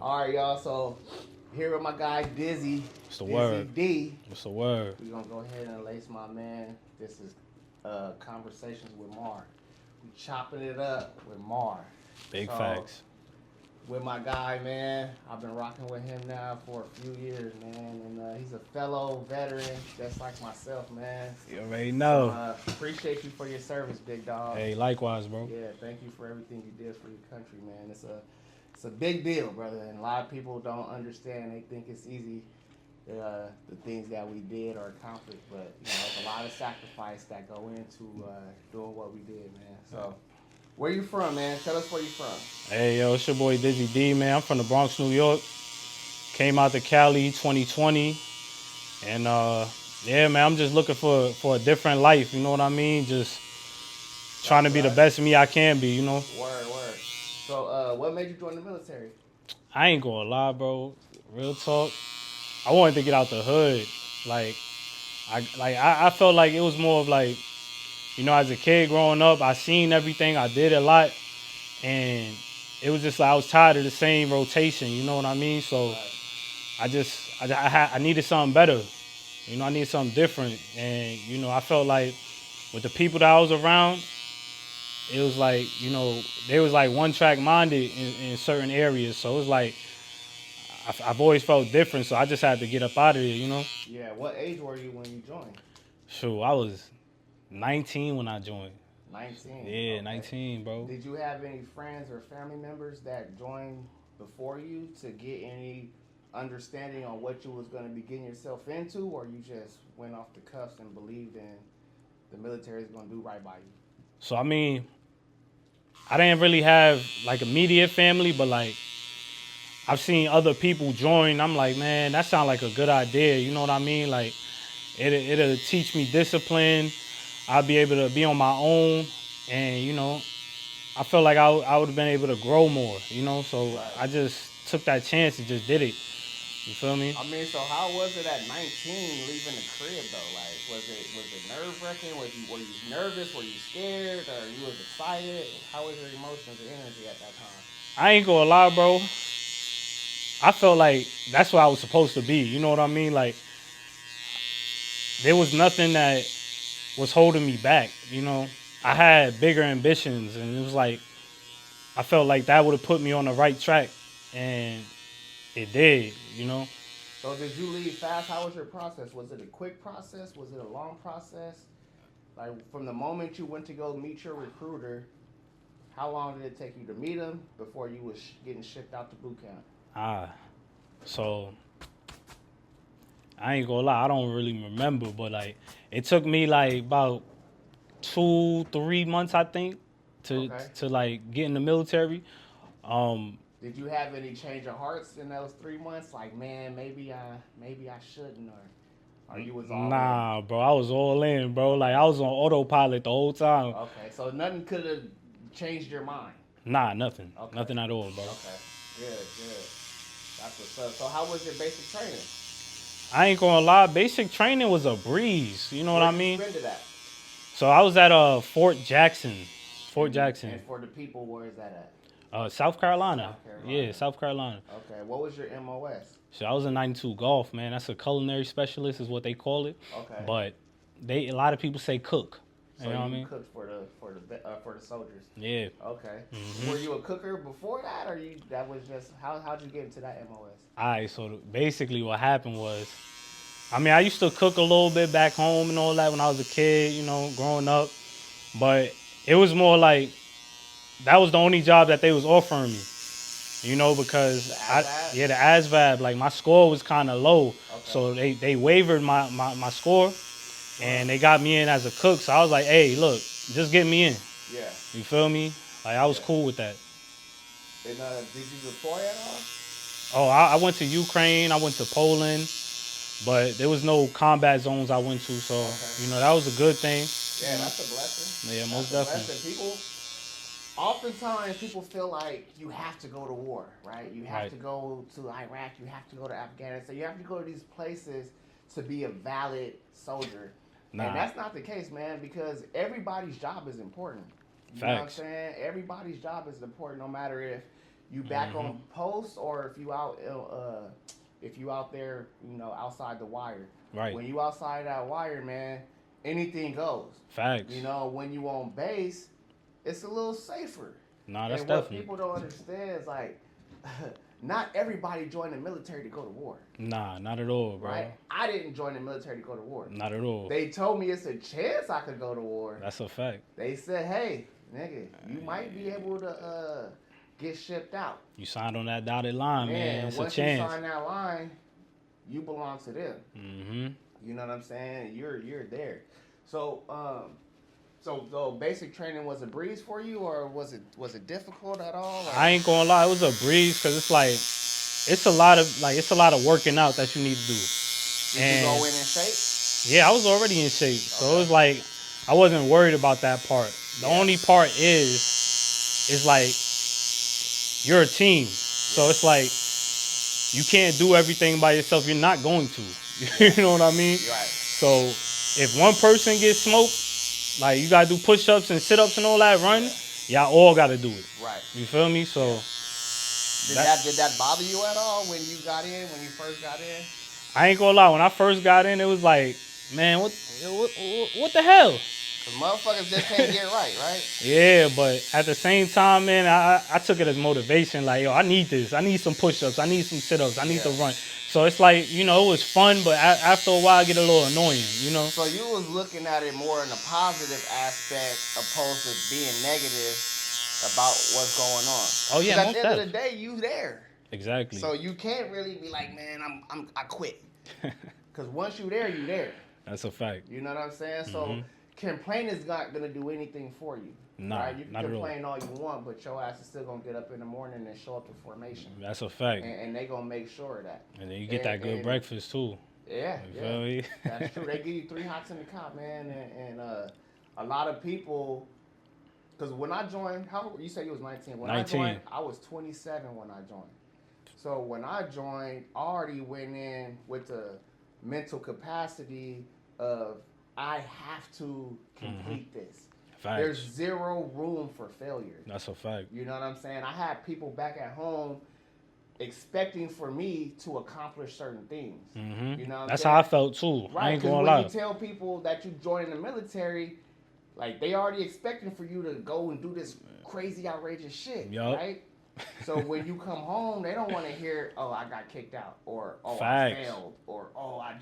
All right, y'all. So here with my guy Dhizzy. What's the Dhizzy word? Dee. What's the word? We're gonna go ahead and lace my man. This is Conversations with Mar. We chopping it up with Mar. Big So, facts. with my guy, man. I've been rocking with him now for a few years, man, and he's a fellow veteran, just like myself, man. You already know. Appreciate you for your service, big dog. Hey, likewise, bro. Yeah, thank you for everything you did for your country, man. It's a big deal, brother, and a lot of people don't understand. They think it's easy, the things that we did or accomplished, but there's a lot of sacrifice that go into doing what we did, man. So. Where you from, man? Tell us where you from. Hey, yo, it's your boy Dhizzy Dee, man. I'm from the Bronx, New York. Came out to Cali 2020. And, yeah, man, I'm just looking for a different life, you know what I mean? Just trying to be the best me I can be, you know? Word. So, what made you join the military? I ain't gonna lie, bro. Real talk. I wanted to get out the hood. I felt like it was more of like, as a kid growing up, I seen everything. I did a lot. And it was just like I was tired of the same rotation, you know what I mean? So I needed something better. I needed something different. And, I felt like with the people that I was around, it was like, they was like one track minded in certain areas. So it was like, I've always felt different. So I just had to get up out of there, Yeah, what age were you when you joined? Sure, I was 19 when I joined. 19? Yeah, okay. 19, bro. Did you have any friends or family members that joined before you to get any understanding on what you was going to be getting yourself into, or you just went off the cuffs and believed in the military is going to do right by you? So, I mean, I didn't really have like immediate family, but like I've seen other people join. I'm like, man, that sounds like a good idea. You know what I mean? Like it'll teach me discipline. I'll be able to be on my own, and I felt like I would have been able to grow more. So Right. I just took that chance and just did it. You feel me? I mean, so how was it at 19 leaving the crib though? Like, was it nerve wracking? Were you nervous? Were you scared? Or you was excited? How was your emotions and energy at that time? I ain't gonna lie, bro. I felt like that's what I was supposed to be. You know what I mean? Like there was nothing that was holding me back. I had bigger ambitions, and it was like I felt like that would have put me on the right track, and it did. So did you leave fast? How was your process? Was it a quick process? Was it a long process? Like from the moment you went to go meet your recruiter, how long did it take you to meet him before you was getting shipped out to boot camp? So I ain't gonna lie, I don't really remember, but like it took me like about 2-3 months, I think, to like get in the military. Did you have any change of hearts in those 3 months? Like, man, maybe I shouldn't, or you was all Nah, bro, I was all in, bro. Like I was on autopilot the whole time. Okay, so nothing could have changed your mind. Nah, nothing, nothing at all, bro. Okay, good. That's what's up. So how was your basic training? I ain't gonna lie, basic training was a breeze. You know what I mean? Where'd you spend it at? So I was at Fort Jackson. Jackson. And for the people, where is that at? South Carolina. Yeah, South Carolina. Okay, what was your MOS? So I was a 92 golf, man. That's a culinary specialist is what they call it. Okay. But a lot of people say cook. So you know what I mean? Cooked for the soldiers. Yeah. Okay. Mm-hmm. Were you a cooker before that, or that was just how'd you get into that MOS? All right. So basically, what happened was, I used to cook a little bit back home and all that when I was a kid, growing up. But it was more like that was the only job that they was offering me. Because the ASVAB, like my score was kind of low, so they wavered my score, and they got me in as a cook. So I was like, hey, look, just get me in. Yeah. You feel me? Like I was cool with that. And did you deploy at Oh, all? I went to Ukraine, I went to Poland, but there was no combat zones I went to, so that was a good thing. Yeah, that's a blessing. Yeah, most definitely. Oftentimes, people feel like you have to go to war, right? You have to go to Iraq. You have to go to Afghanistan. You have to go to these places to be a valid soldier. Nah. And that's not the case, man, because everybody's job is important. You know what I'm saying? Everybody's job is important, no matter if You back on post, or if you out there, you know, outside the wire. Right. When you outside that wire, man, anything goes. Facts. You know, when you on base, it's a little safer. Nah, that's and what definitely. people don't understand is like, not everybody joined the military to go to war. Nah, not at all, bro. Right? I didn't join the military to go to war. Not at all. They told me it's a chance I could go to war. That's a fact. They said, hey, nigga, you might be able to get shipped out. You signed on that dotted line, man. It's a once chance. you sign that line, you belong to them. Mm-hmm. You know what I'm saying? You're there. So so basic training was a breeze for you, or was it difficult at all? Or? I ain't gonna lie, it was a breeze because it's like it's a lot of working out that you need to do. Did you go in shape? Yeah, I was already in shape, so it was like I wasn't worried about that part. The only part is like you're a team, so it's like you can't do everything by yourself. You're not going to. You know what I mean? Right. So if one person gets smoked, like you gotta do push-ups and sit-ups and all that, run. Y'all all gotta do it. Right. You feel me? So did that bother you at all when you first got in? I ain't gonna lie. When I first got in, it was like, man, what the hell? Cause motherfuckers just can't get right? Yeah, but at the same time, man, I took it as motivation. Like, yo, I need this. I need some push-ups. I need some sit-ups. I need to run. So it's like, you know, it was fun, but after a while, it get a little annoying, you know? So you was looking at it more in a positive aspect opposed to being negative about what's going on. Oh, yeah, at the end of the day, you there. Exactly. So you can't really be like, man, I quit. Because once you there, you there. That's a fact. You know what I'm saying? So complaining is not going to do anything for you. Nah, right? You can not complain all you want, but your ass is still going to get up in the morning and show up to formation. That's a fact. And they going to make sure of that. And then you get that good breakfast, too. Yeah, you feel me? That's true. They give you 3 hots in the cop, man. And a lot of people, because when I joined, you said you was 19. When 19. I joined, I was 27 when I joined. So when I joined, I already went in with the mental capacity of I have to complete this. Facts. There's zero room for failure. That's a fact. You know what I'm saying? I had people back at home expecting for me to accomplish certain things. You know what That's I'm saying? how I felt too. Right, I ain't gonna when lie. you tell people that you join the military, like they already expecting for you to go and do this crazy, outrageous shit, right? So when you come home, they don't want to hear, "Oh, I got kicked out," or "Oh, Facts. I failed," or "Oh, I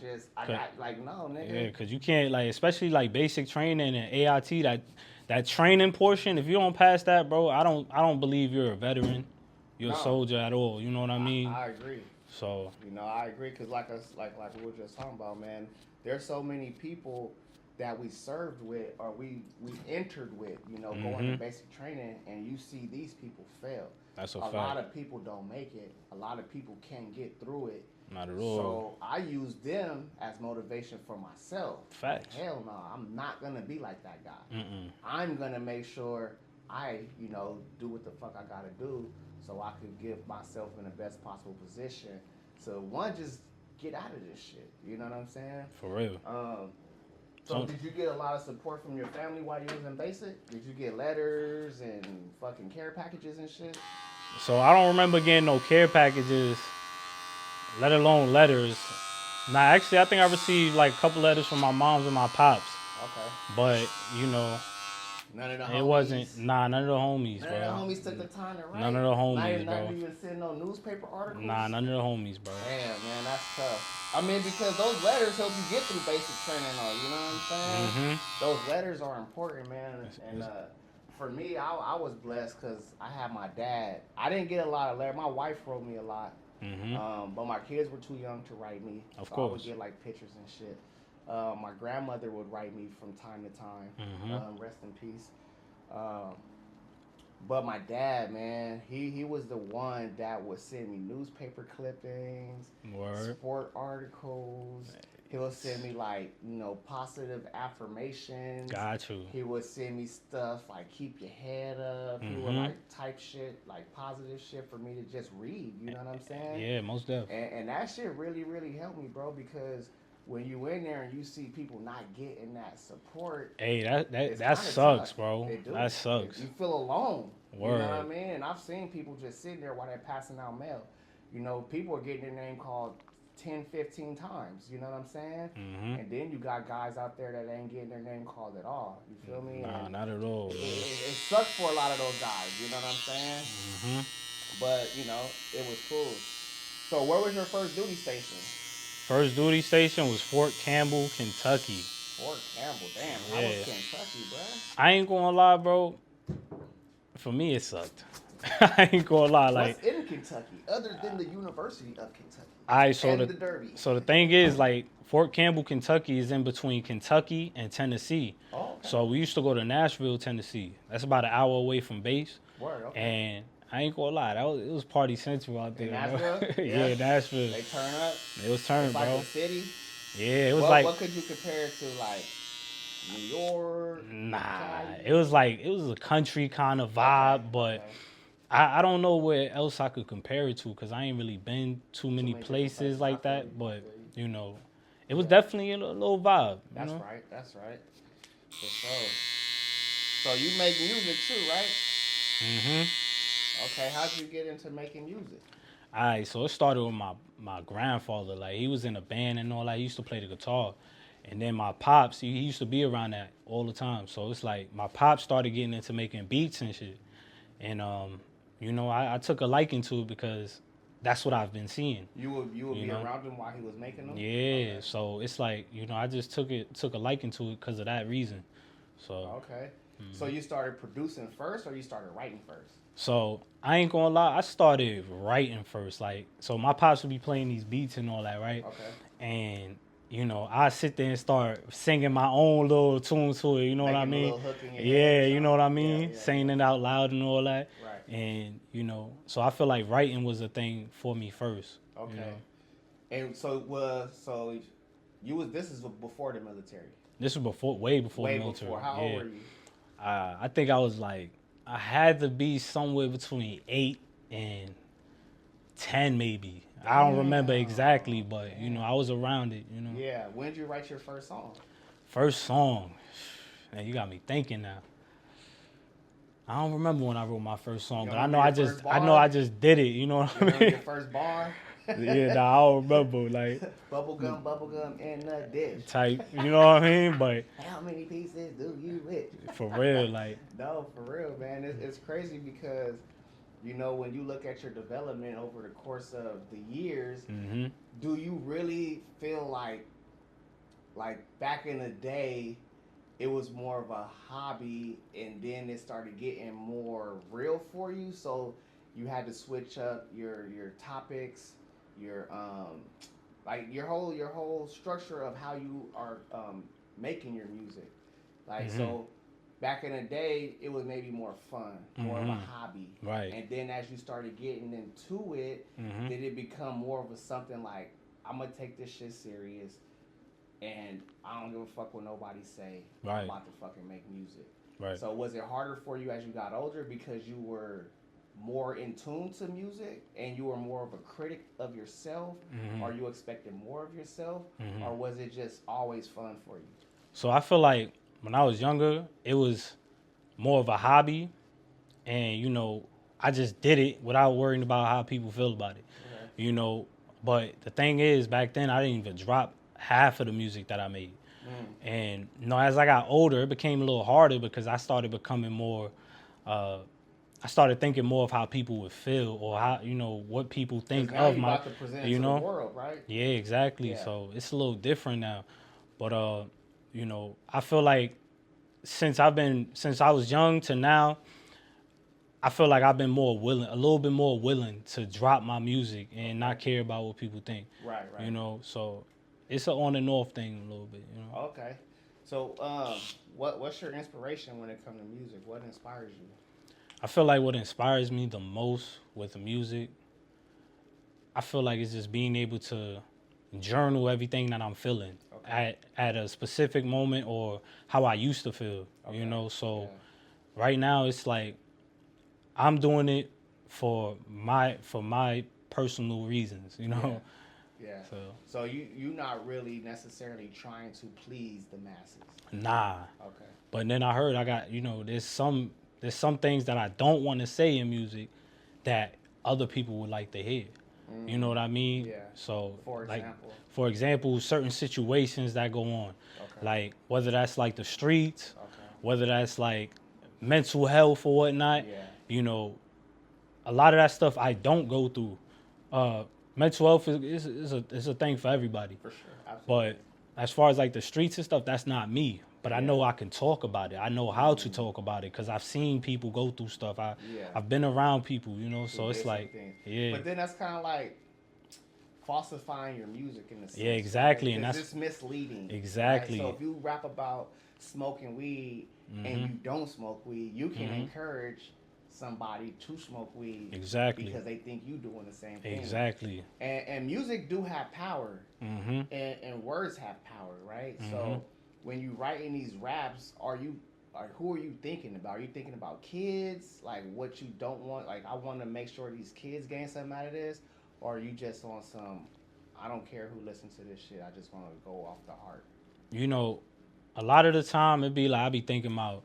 got like no, nigga." Yeah, because you can't like, especially like basic training and AIT, that training portion. If you don't pass that, bro, I don't believe you're a veteran. You're a soldier at all. You know what I mean? I agree. So I agree because like we were just talking about, man. There's so many people that we served with or we entered with, going to basic training, and you see these people fail. That's a fact. A lot of people don't make it. A lot of people can't get through it. Not at all. So I use them as motivation for myself. Facts. Hell no, I'm not gonna be like that guy. I'm gonna make sure I, do what the fuck I gotta do so I could give myself in the best possible position. So just get out of this shit. You know what I'm saying? For real. So did you get a lot of support from your family while you was in basic? Did you get letters and fucking care packages and shit? So I don't remember getting no care packages, let alone letters. Nah, actually, I think I received like a couple letters from my moms and my pops. Okay. But, none of the homies. It wasn't, none of the homies, bro. None of the homies took the time to write. None of the homies, bro. Not even send no newspaper articles? Nah, none of the homies, bro. Damn, man, that's tough. I mean, because those letters help you get through basic training, though. You know what I'm saying? Those letters are important, man. And for me, I was blessed because I had my dad. I didn't get a lot of letters. My wife wrote me a lot. But my kids were too young to write me. Of so course. I would get like pictures and shit. My grandmother would write me from time to time. Rest in peace. But my dad, man, he was the one that would send me newspaper clippings, sport articles. He would send me like, positive affirmations. Got you. He would send me stuff like keep your head up. He would like type shit, like positive shit for me to just read. You know what I'm saying? Yeah, most definitely. And that shit really, really helped me, bro, because when you in there and you see people not getting that support, Hey, that it's that kind of sucks, tough. bro. It do. That sucks. You feel alone. Word. You know what I mean? And I've seen people just sitting there while they're passing out mail. You know, people are getting their name called 10, 15 times. You know what I'm saying? Mm-hmm. And then you got guys out there that ain't getting their name called at all. You feel me? Nah, And not at all. it sucks for a lot of those guys. You know what I'm saying? Mm-hmm. But, you know, it was cool. So where was your first duty station? First duty station was Fort Campbell, Kentucky. Fort Campbell. Damn, how was Yeah. Kentucky, bruh? I ain't gonna lie, bro. For me, it sucked. I ain't gonna lie. Like, What's in Kentucky other than the University of Kentucky? so the Derby. So the thing is, like, Fort Campbell, Kentucky is in between Kentucky and Tennessee. Oh, okay. So we used to go to Nashville, Tennessee. That's about an hour away from base. Word, okay. And I ain't gonna lie, it was party central out there. In Nashville? Bro. Yeah, Nashville. They turn up. It was turned, It's like bro. a city. Yeah, it was what could you compare it to, like New York? Nah, Cali? it was a country kind of vibe, Okay, but okay. I don't know where else I could compare it to because I ain't really been too many many places different like places. I that. feel But you. you know, it was definitely a little vibe. That's you know? right. That's right. For sure. So you make music too, right? Mhm. Okay. How'd you get into making music? All right, so it started with my grandfather. Like he was in a band and all that. He used to play the guitar, and then my pops he used to be around that all the time. So it's like my pops started getting into making beats and shit, and you know I took a liking to it because that's what I've been seeing. You would be know? around him while he was making them. Yeah, Okay. so it's like I just took a liking to it because of that reason. So Okay. So you started producing first, or you started writing first? So I ain't gonna lie, I started writing first. Like, so my pops would be playing these beats and all that, right? Okay. And I sit there and start singing my own little tune to it. You know what I Making a mean? little hook in your Yeah, head or you know what I something? mean? Yeah, Saying it out loud and all that. Right. And so I feel like writing was a thing for me first. Okay. You know? And this is before the military. This was way before Way the military. before. How old were you? I think I had to be somewhere between 8 and 10 maybe. I don't remember exactly, but I was around it. Yeah. When did you write your first song? First song, man, you got me thinking now. I don't remember when I wrote my first song, but I know I just did it. You know what I mean? Your first bar. Yeah, nah, I don't remember like bubblegum in the dish. type. You know what I mean? But how many pieces do you wish? For real, like. No, for real, man. It's crazy because, when you look at your development over the course of the years, Mm-hmm. do you really feel like back in the day, it was more of a hobby and then it started getting more real for you? So you had to switch up your topics, your your whole structure of how you are making your music. So back in the day, it was maybe more fun, more of a hobby. Right. And then as you started getting into it, did it become more of something like, I'm going to take this shit serious and I don't give a fuck what nobody say. Right. I'm about to fucking make music. Right. So was it harder for you as you got older because you were more in tune to music and you were more of a critic of yourself? Or you expected more of yourself? Or was it just always fun for you? So I feel like when I was younger, it was more of a hobby, and I just did it without worrying about how people feel about it. Okay. But the thing is, back then I didn't even drop half of the music that I made. And as I got older, it became a little harder because I started becoming more. I started thinking more of how people would feel or how what people think of my. About to present to the world, right? Yeah, exactly. Yeah. So it's a little different now, but I feel like since I was young to now, I feel like I've been a little bit more willing to drop my music and not care about what people think. Right. So it's an on and off thing a little bit. Okay. So what's your inspiration when it comes to music? What inspires you? I feel like what inspires me the most with the music, I feel like it's just being able to journal everything that I'm feeling at a specific moment or how I used to feel, So right now it's like I'm doing it for my personal reasons, Yeah. So So you not really necessarily trying to please the masses. nah. Okay. But then I heard I got there's some things that I don't want to say in music that other people would like to hear. You know what I mean? Yeah. So For like example. for example, certain situations that go on, Okay. like whether that's like the streets, Okay. whether that's like mental health or whatnot. Yeah. You know, a lot of that stuff I don't go through. Mental health is a thing for everybody. For sure. But Absolutely. as far as like the street and stuff, that's not me. But I Yeah. know I can talk about it. I know how to talk about it because I've seen people go through stuff. Yeah. I've been around people, so Who it's did some like, things. yeah, But then that's kind of like falsifying your music in a sense. yeah, exactly, Right? and 'Cause that's it's misleading. exactly. Right? So if you rap about smoking weed and you don't smoke weed, you can encourage somebody to smoke weed Exactly. because they think you doing the same thing. Exactly. And music do have power, Mm-hmm. and words have power, right? So when you writing these raps, who are you thinking about? Are you thinking about kids, like what you don't want? Like I want to make sure these kids gain something out of this, or are you just on some? I don't care who listens to this shit. I just want to go off the heart. A lot of the time it be like I be thinking about,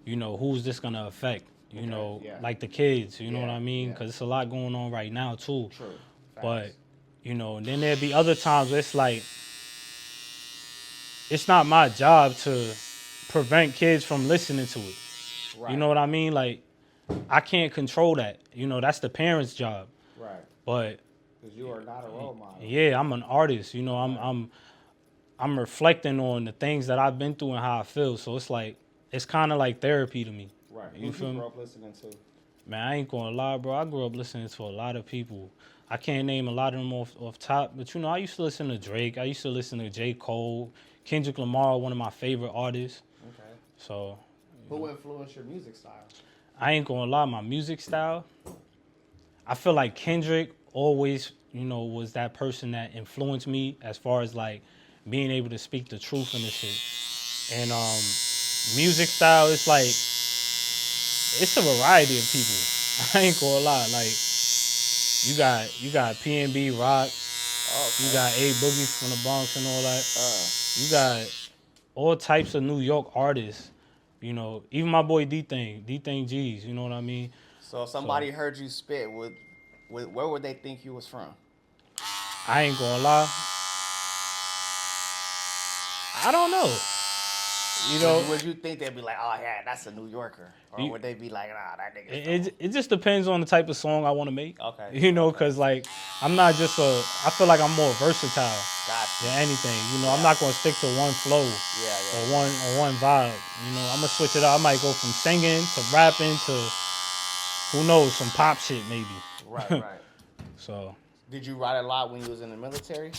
who's this gonna affect? Yeah. Like the kids. You know what Yeah, I mean? yeah. Because it's a lot going on right now too. True. But Facts. and then there'd be other times where it's like it's not my job to prevent kids from listening to it. Right. You know what I mean? Like I can't control that. That's the parents' job. Right. But Because you are not a role model. yeah, I'm an artist. I'm reflecting on the things that I've been through and how I feel. So it's kind of like therapy to me. Right. You Who feel you me? grew up listening to? Man, I ain't gonna lie, bro. I grew up listening to a lot of people. I can't name a lot of them off top, but I used to listen to Drake. I used to listen to J. Cole, Kendrick Lamar, one of my favorite artists. Okay. So Who influenced your music style? I ain't gonna lie, my music style, I feel like Kendrick always, was that person that influenced me as far as like being able to speak the truth in the shit. And music style, it's like it's a variety of people. I ain't gonna lie. Like you got P&B Rock, Okay. you got A Boogie from the Bronx and all that. You got all types of New York artists. Even my boy D-Thing G's. You know what I mean? So if somebody heard you spit, where would they think you was from? I ain't gonna lie. I don't know. Would you think they'd be like, oh yeah, that's a New Yorker, or would they be like, nah, that nigga's It just depends on the type of song I want to make. Okay. Because like I'm not just I feel like I'm more versatile Gotcha. than anything. I'm not gonna stick to one flow or one vibe. I'm gonna switch it up. I might go from singing to rapping to who knows, some pop shit maybe. Right. So Did you write a lot when you was in the military?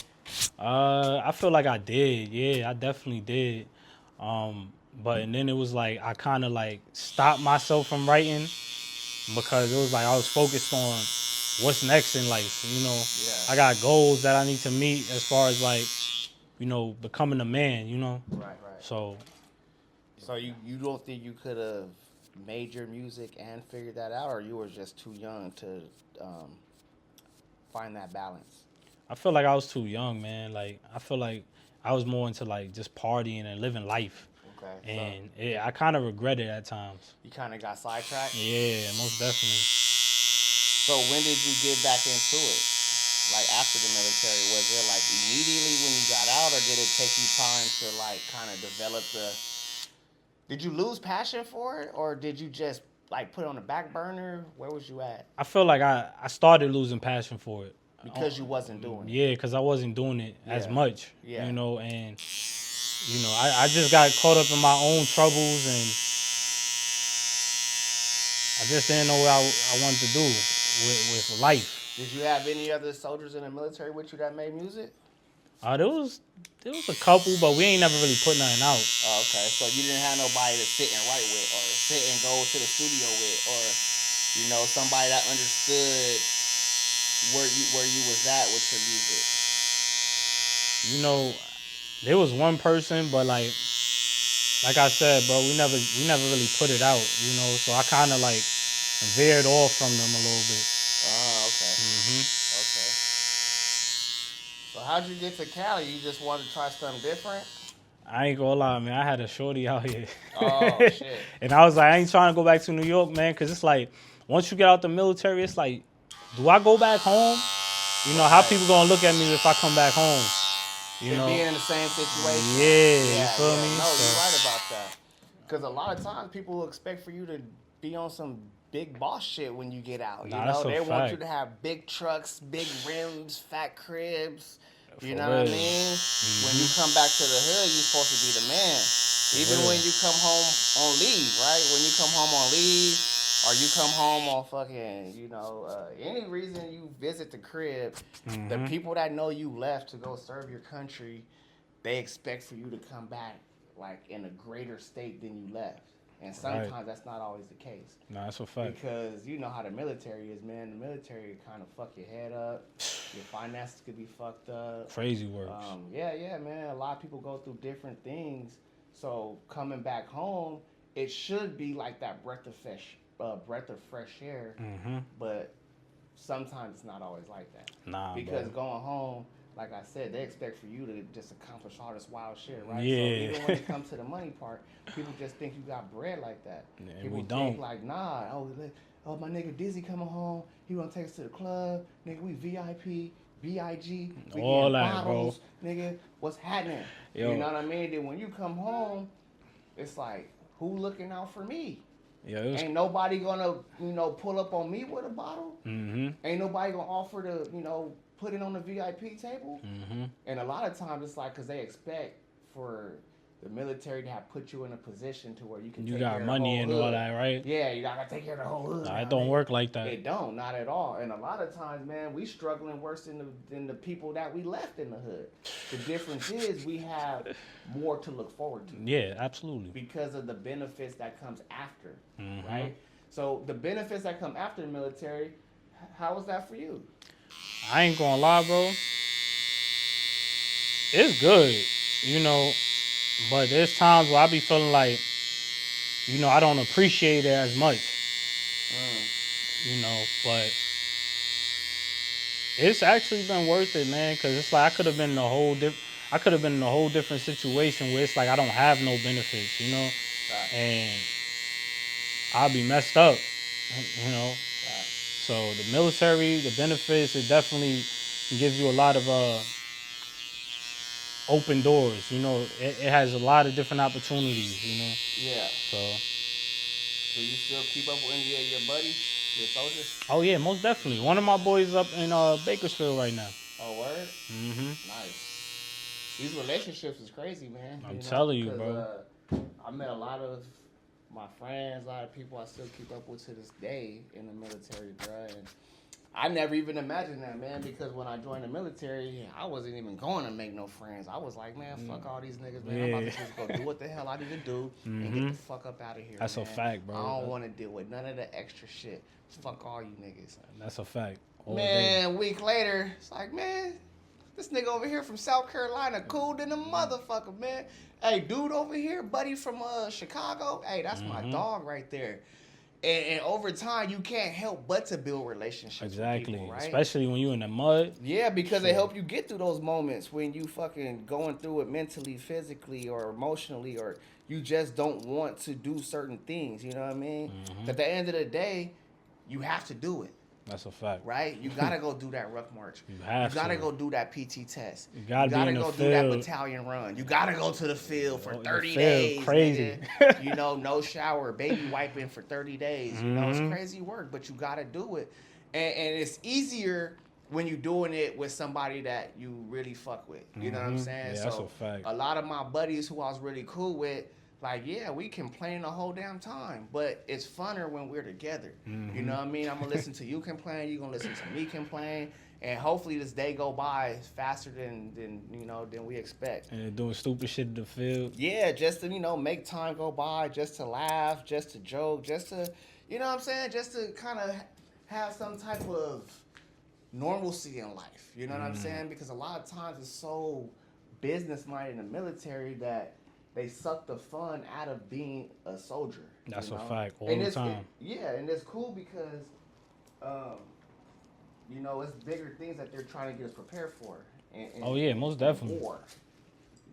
I feel like I did. Yeah, I definitely did. But and then it was like I kind of like stopped myself from writing because it was like I was focused on what's next in life. Yeah. I got goals that I need to meet as far as like, becoming a man. Right. So you don't think you could have made your music and figured that out, or you were just too young to find that balance? I feel like I was too young, man. Like I feel like I was more into like just partying and living life. Okay. And I kind of regret it at times. You kind of got sidetracked? Yeah, most definitely. So when did you get back into it? Like after the military, was it like immediately when you got out, or did it take you time to like kind of develop Did you lose passion for it, or did you just like put it on the back burner? Where was you at? I feel like I started losing passion for it. Because you wasn't doing it. Yeah, because I wasn't doing it as much. Yeah. And I just got caught up in my own troubles, and I just didn't know what I wanted to do with life. Did you have any other soldiers in the military with you that made music? There was a couple, but we ain't never really put nothing out. Oh, okay. So you didn't have nobody to sit and write with, or sit and go to the studio with, or somebody that understood where you was at with your music. There was one person, but like I said, bro, we never really put it out. So I kind of like veered off from them a little bit. Oh, okay. Mm-hmm. Okay. So how'd you get to Cali? You just wanted to try something different? I ain't gonna lie, man. I had a shorty out here. Oh shit. And I was like, I ain't trying to go back to New York, man, because it's like, once you get out the military, it's like, do I go back home? You know, how people gonna look at me if I come back home? You To know? being in the same situation. Yeah, you feel me? No, you're So, right about that. Because a lot of times people will expect for you to be on some big boss shit when you get out. Nah, You that's know, a they want fact. you to have big trucks, big rims, fat cribs. You For know what I real. mean? When you come back to the hood, you're supposed to be the man. Even real. when you come home on leave, right? When you come home on leave, or you come home on fucking, any reason you visit the crib, the people that know you left to go serve your country, they expect for you to come back like in a greater state than you left. And sometimes that's not always the case. Nah, that's a fact. Because you know how the military is, man. The military kind of fuck your head up. Your finances could be fucked up. Crazy works. Yeah, man. A lot of people go through different things. So coming back home, it should be like that breath of fresh air. But sometimes it's not always like that. Nah, because bro. going home, like I said, they expect for you to just accomplish all this wild shit, right? Yeah. So even when it comes to the money part, people just think you got bread like that. And People we think don't. like, nah, my nigga Dhizzy coming home, he gonna take us to the club, nigga, we VIP, BIG, we All getting that, bottles, nigga, what's happening? Yo. You know what I mean? Then when you come home, it's like, who looking out for me? Yeah, it was, Ain't nobody gonna, pull up on me with a bottle. mm-hmm. Ain't nobody gonna offer to, put it on the VIP table. Mm-hmm. And a lot of times it's like, because they expect for the military to have put you in a position to where you can You take got care of money the and whole all hood. that, right? Yeah, you gotta take care of the whole hood. Nah, it now, don't nigga. work like that. It don't, not at all. And a lot of times, man, we struggling worse than the people that we left in the hood. The difference is we have more to look forward to. Yeah, absolutely. Because of the benefits that comes after, right? So the benefits that come after the military, how was that for you? I ain't gonna lie, bro. It's good, but there's times where I be feeling like, I don't appreciate it as much, but it's actually been worth it, man, because it's like I could have been in a whole different situation where it's like I don't have no benefits, and I'll be messed up, So the military, the benefits, it definitely gives you a lot of open doors. It has a lot of different opportunities. Yeah. So. Do you still keep up with any of your buddies, your soldiers? Oh yeah, most definitely. One of my boys up in Bakersfield right now. Oh, word? Mm-hmm. Nice. These relationships is crazy, man. I'm telling you, bro. I met a lot of my friends, a lot of people I still keep up with to this day in the military, bro. And I never even imagined that, man, because when I joined the military, I wasn't even going to make no friends. I was like, man, fuck all these niggas, man. I'm about to just go do what the hell I need to do and get the fuck up out of here. That's man. a fact, bro. I don't want to deal with none of the extra shit. Fuck all you niggas. That's a fact. Man, a week later, it's like, man, this nigga over here from South Carolina cool than a motherfucker, man. Hey, dude over here, buddy from Chicago, hey, that's my dog right there. And over time, you can't help but to build relationships with people, right? Especially when you in the mud. Yeah, because they help you get through those moments when you fucking going through it mentally, physically, or emotionally, or you just don't want to do certain things, you know what I mean? At the end of the day, you have to do it. That's a fact. Right? You gotta go do that ruck march. You gotta go do that PT test. You gotta go do that battalion run. You gotta go to the field for 30 days. Crazy. Nigga. No shower, baby wiping for 30 days. It's crazy work, but you gotta do it. And it's easier when you're doing it with somebody that you really fuck with. You know what I'm saying? Yeah, that's a fact. A lot of my buddies who I was really cool with, like, yeah, we complain the whole damn time, but it's funner when we're together. You know what I mean? I'm going to listen to you complain, you're going to listen to me complain, and hopefully this day go by faster than we expect. And doing stupid shit in the field. Yeah, just to, make time go by, just to laugh, just to joke, just to, you know what I'm saying? Just to kind of have some type of normalcy in life. You know what I'm saying? Because a lot of times it's so business-minded in the military that they suck the fun out of being a soldier. That's a fact all the time. And it's cool because you know, it's bigger things that they're trying to get us prepared for. Oh yeah, most definitely. War.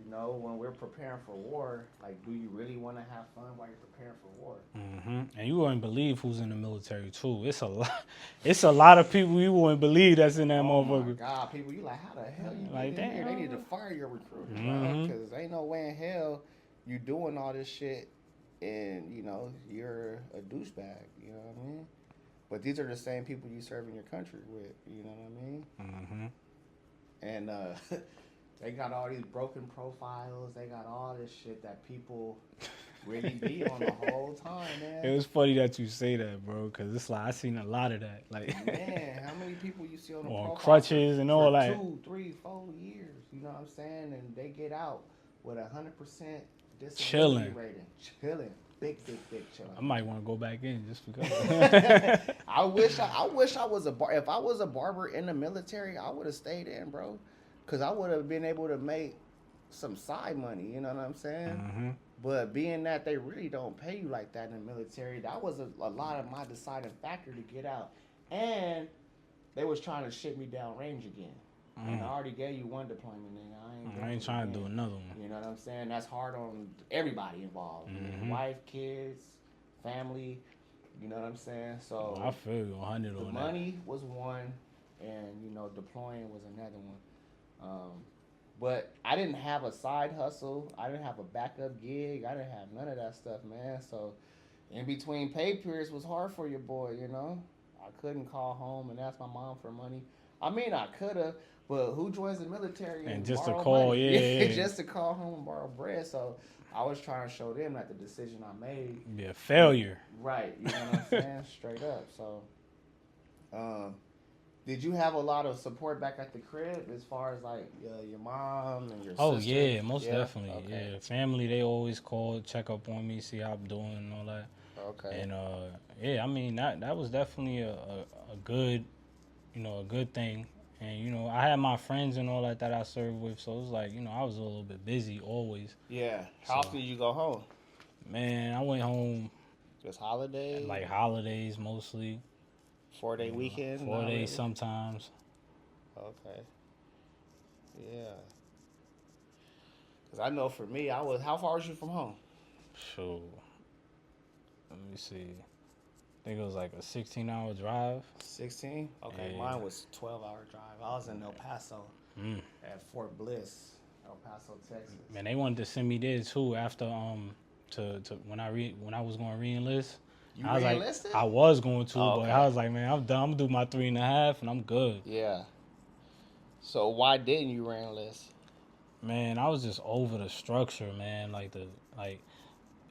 You know, when we're preparing for war, like, do you really want to have fun while you're preparing for war? And you wouldn't believe who's in the military too. It's a lot. It's a lot of people you wouldn't believe that's in that motherfucker. My God, people, you like, how the hell you Like, get in here? damn. They need to fire your recruiter, bro, because ain't no way in hell you doing all this shit and, you know, you're a douchebag. You know what I mean? But these are the same people you serving your country with. You know what I mean? And they got all these broken profiles. They got all this shit that people really be on the whole time, man. It was funny that you say that, bro, because it's like I seen a lot of that. Like, man, how many people you see on the profile crutches and all that? 2, 3, 4 years. You know what I'm saying? And they get out with 100% disability chilling. rating. Chilling. Big chilling. I might want to go back in just because. I wish I was if I was a barber in the military, I would have stayed in, bro. Because I would have been able to make some side money, you know what I'm saying? But being that they really don't pay you like that in the military, that was a lot of my deciding factor to get out. And they was trying to ship me down range again. And I already gave you one deployment, nigga. I ain't trying to do another one. You know what I'm saying? That's hard on everybody involved. Wife, kids, family, you know what I'm saying? So I feel you 100 on that. Money was one, and, you know, deploying was another one. But I didn't have a side hustle. I didn't have a backup gig. I didn't have none of that stuff, man. So in between pay periods was hard for your boy, you know? I couldn't call home and ask my mom for money. I mean, I could have, but who joins the military and just to borrow call, money? yeah. Just to call home and borrow bread. So I was trying to show them that the decision I made. Be a failure. Right. You know what I'm saying? Straight up. So, did you have a lot of support back at the crib as far as like your mom and your sister? Oh yeah, most definitely. Okay. Yeah, family, they always call, check up on me, see how I'm doing and all that. Okay. And yeah, I mean that was definitely a good, you know, a good thing. And you know, I had my friends and all that I served with, so it was like, you know, I was a little bit busy always. Yeah. How often did you go home? Man, I went home just holidays. Like holidays mostly. 4-day weekends? 4 days sometimes. Okay. Yeah. Because I know for me, how far was you from home? Sure. Let me see. I think it was like a 16-hour drive. 16? Okay, yeah. Mine was 12-hour drive. I was in El Paso at Fort Bliss, El Paso, Texas. Man, they wanted to send me there too after to when I was going to re-enlist. You I was re-enlisted? Like, I was going to, but I was like, man, I'm done. I'm gonna do my 3.5, and I'm good. Yeah. So why didn't you re-enlist? Man, I was just over the structure, man.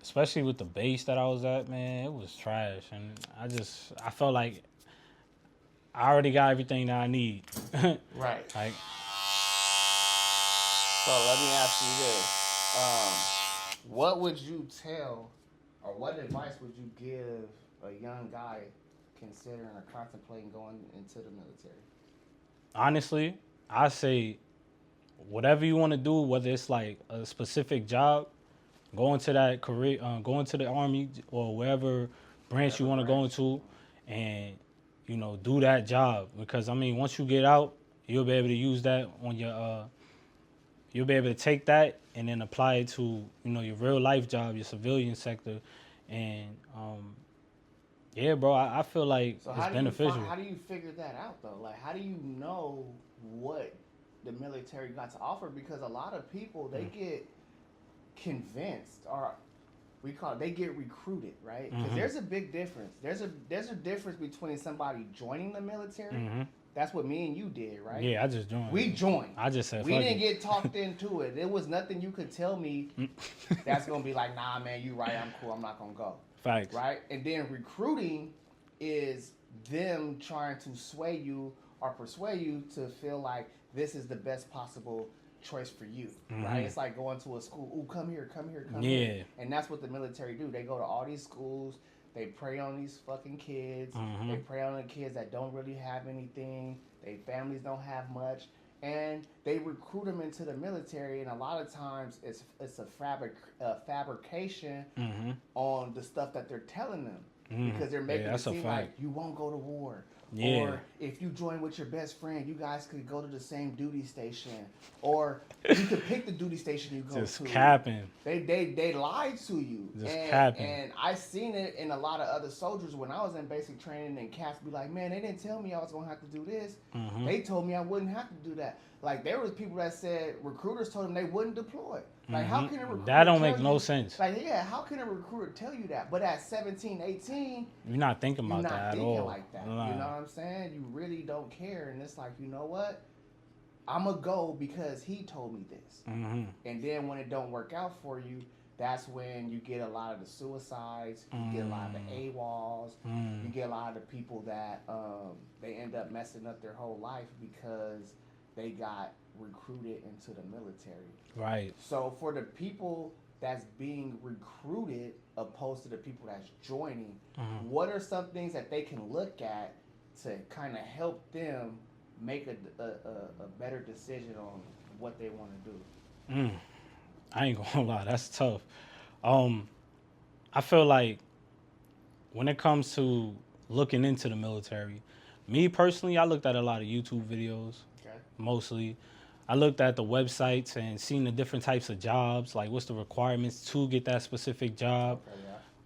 Especially with the base that I was at, man, it was trash, and I felt like I already got everything that I need. Right. Like. So let me ask you this: what would you tell, or what advice would you give a young guy considering or contemplating going into the military? Honestly, I say whatever you want to do, whether it's like a specific job, go into that career, go into the Army or wherever branch you want to go into, and you know, do that job. Because I mean, once you get out, you'll be able to use that on your you'll be able to take that and then apply it to, you know, your real life job, your civilian sector, and yeah, bro, I feel like it's beneficial. How do you figure that out though? Like, how do you know what the military got to offer? Because a lot of people, they get convinced, or they get recruited, right? Because there's a big difference. There's a difference between somebody joining the military. That's what me and you did, right? Yeah, I just joined. We joined. I just said we didn't get talked into it. There was nothing you could tell me that's gonna be like, nah, man, you right. I'm cool. I'm not gonna go. Facts. Right? And then recruiting is them trying to sway you or persuade you to feel like this is the best possible choice for you, right? It's like going to a school. Ooh, come here. Yeah. And that's what the military do. They go to all these schools. They prey on these fucking kids. They prey on the kids that don't really have anything. Their families don't have much. And they recruit them into the military, and a lot of times it's a fabrication on the stuff that they're telling them, because they're making it seem like you won't go to war, Yeah. Or if you join with your best friend, you guys could go to the same duty station. Or you could pick the duty station you go Just to. capping. They lied to you. Just and, capping. And I seen it in a lot of other soldiers when I was in basic training, and cats be like, man, they didn't tell me I was going to have to do this. Mm-hmm. They told me I wouldn't have to do that. Like, there was people that said recruiters told them they wouldn't deploy. Like, how can a recruiter That don't tell make no you, sense. Like, yeah, how can a recruiter tell you that? But at 17, 18, you're not thinking about you're not that at thinking all. like that. Nah. You know what I'm saying? You really don't care. And it's like, you know what? I'm going to go because he told me this. Mm-hmm. And then when it don't work out for you, that's when you get a lot of the suicides, you get a lot of the AWOLs, you get a lot of the people that they end up messing up their whole life because they got recruited into the military. Right. So for the people that's being recruited opposed to the people that's joining, what are some things that they can look at to kind of help them make a better decision on what they want to do? I ain't gonna lie, that's tough. I feel like when it comes to looking into the military, me personally, I looked at a lot of YouTube videos, mostly. I looked at the websites and seen the different types of jobs, like what's the requirements to get that specific job.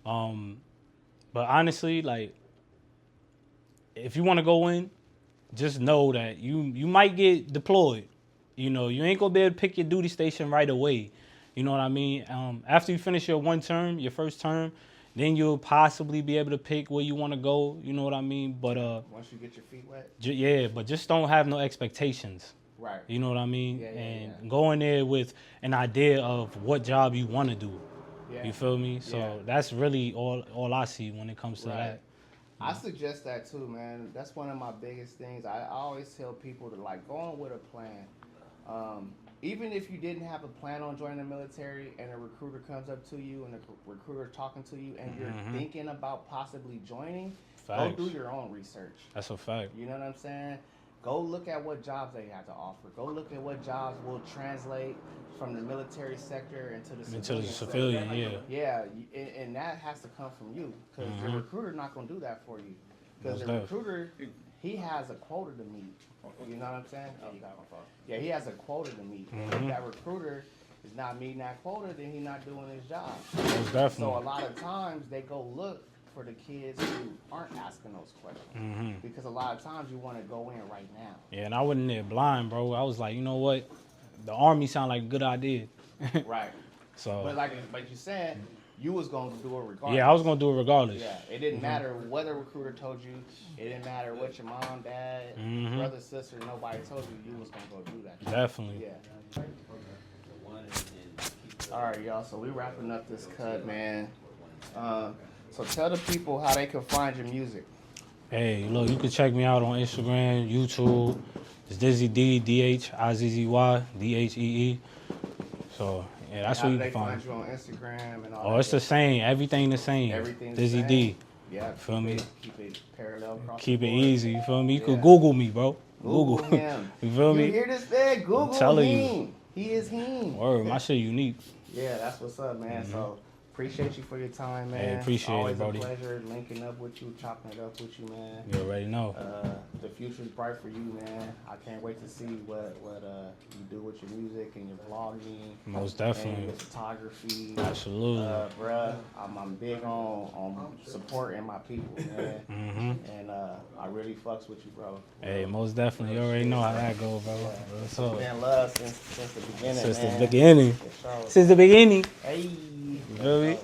But honestly, like, if you want to go in, just know that you might get deployed. You know, you ain't gonna be able to pick your duty station right away. You know what I mean? After you finish your your first term, then you'll possibly be able to pick where you want to go. You know what I mean? But once you get your feet wet, yeah, but just don't have no expectations. Right. You know what I mean? And go in there with an idea of what job you want to do. You feel me? So that's really all I see when it comes to that. I suggest that too, man. That's one of my biggest things. I always tell people to, like, go on with a plan. Even if you didn't have a plan on joining the military and a recruiter comes up to you and the recruiter talking to you and you're thinking about possibly joining, go do your own research. That's a fact. You know what I'm saying? Go look at what jobs they have to offer. Go look at what jobs will translate from the military sector into the civilian sector. Yeah, and that has to come from you, because the recruiter not going to do that for you. Because the recruiter, he has a quota to meet. You know what I'm saying? Oh, you got my phone. Yeah, he has a quota to meet. If that recruiter is not meeting that quota, then he's not doing his job. Most definitely. So a lot of times they go look for the kids who aren't asking those questions. Because a lot of times you want to go in right now. Yeah, and I wasn't there blind, bro. I was like, you know what? The Army sound like a good idea. Right. So. But you said, you was going to do it regardless. Yeah, I was going to do it regardless. Yeah, it didn't matter what a recruiter told you. It didn't matter what your mom, dad, brother, sister, nobody told you. You was going to go do that. Definitely. Yeah. All right, y'all. So we wrapping up this cut, man. So tell the people how they can find your music. Hey, look, you can check me out on Instagram, YouTube. It's Dhizzy Dee, Dhizzy, Dhee. So, yeah, that's where you can find you on Instagram and all that. Oh, it's the same. Everything the same. Everything's Dhizzy the same. Dee. Yeah. Feel me? Keep it parallel across Keep the it board. easy, you feel me? You could Google me, bro. Google him. You feel me? You hear this, man? Google him. telling you. He is him. Word, my shit unique. Yeah, that's what's up, man. So appreciate you for your time, man. Hey, appreciate Always it, Brody. a pleasure linking up with you, chopping it up with you, man. You already know. The future's bright for you, man. I can't wait to see what you do with your music and your vlogging. Most definitely. And your photography. Absolutely. Bruh, I'm big on supporting my people, man. And I really fucks with you, bro. Hey, most definitely. You already know how that go, bro. What's up? Been love since the beginning, Since man. the beginning. For sure. Since the beginning. Hey. You feel me?